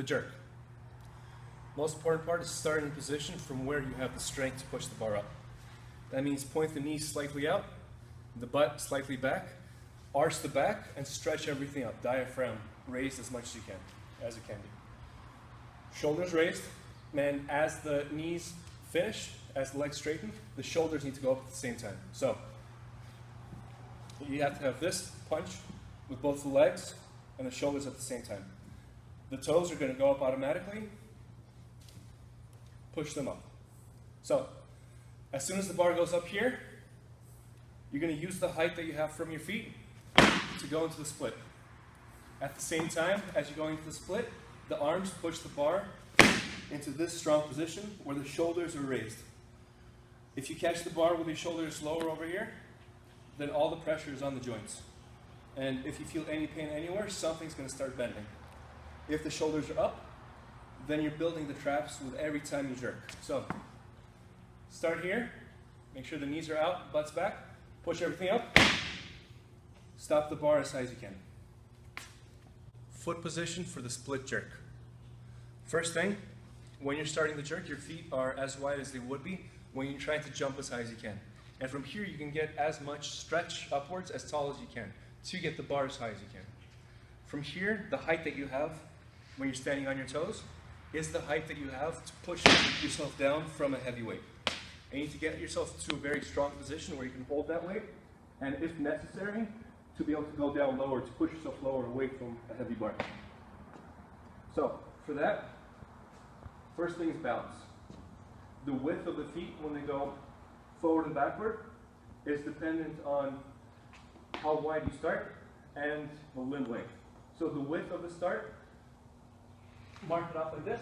the jerk. Most important part is starting in position from where you have the strength to push the bar up. That means point the knees slightly out, the butt slightly back, arch the back, and stretch everything up. Diaphragm raised as much as you can, as it can be. Shoulders raised, and as the knees finish, as the legs straighten, the shoulders need to go up at the same time. So, you have to have this punch with both the legs and the shoulders at the same time. The toes are going to go up automatically. Push them up. So, as soon as the bar goes up here, you're going to use the height that you have from your feet to go into the split. At the same time, as you're going into the split, the arms push the bar into this strong position where the shoulders are raised. If you catch the bar with your shoulders lower over here, then all the pressure is on the joints. And if you feel any pain anywhere, something's going to start bending. If the shoulders are up, then you're building the traps with every time you jerk. So, start here, make sure the knees are out, butt's back, push everything up, stop the bar as high as you can. Foot position for the split jerk. First thing, when you're starting the jerk, your feet are as wide as they would be when you're trying to jump as high as you can. And from here, you can get as much stretch upwards as tall as you can to get the bar as high as you can. From here, the height that you have when you're standing on your toes is the height that you have to push yourself down from a heavy weight. And you need to get yourself to a very strong position where you can hold that weight, and if necessary, to be able to go down lower, to push yourself lower away from a heavy bar. So, for that, first thing is balance. The width of the feet when they go forward and backward is dependent on how wide you start and the limb length. So the width of the start, mark it off like this.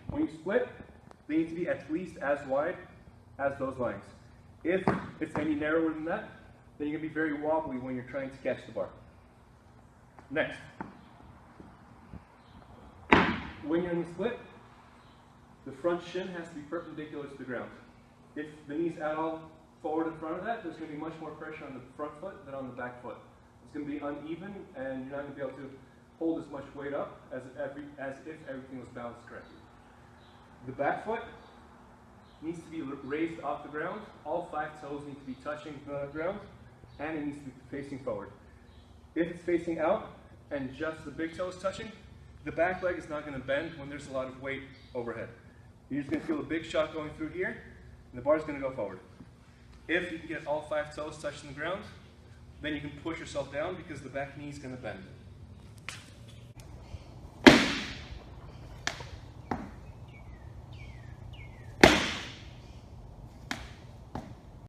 When you split, they need to be at least as wide as those lines. If it's any narrower than that, then you're going to be very wobbly when you're trying to catch the bar. Next. When you're in the split, the front shin has to be perpendicular to the ground. If the knee's at all forward in front of that, there's going to be much more pressure on the front foot than on the back foot. It's going to be uneven, and you're not going to be able to hold as much weight up as if everything was balanced correctly. The back foot needs to be raised off the ground. All 5 toes need to be touching the ground, and it needs to be facing forward. If it's facing out and just the big toe is touching, the back leg is not going to bend when there's a lot of weight overhead. You're just going to feel a big shot going through here, and the bar is going to go forward. If you can get all 5 toes touching the ground, then you can push yourself down because the back knee is going to bend.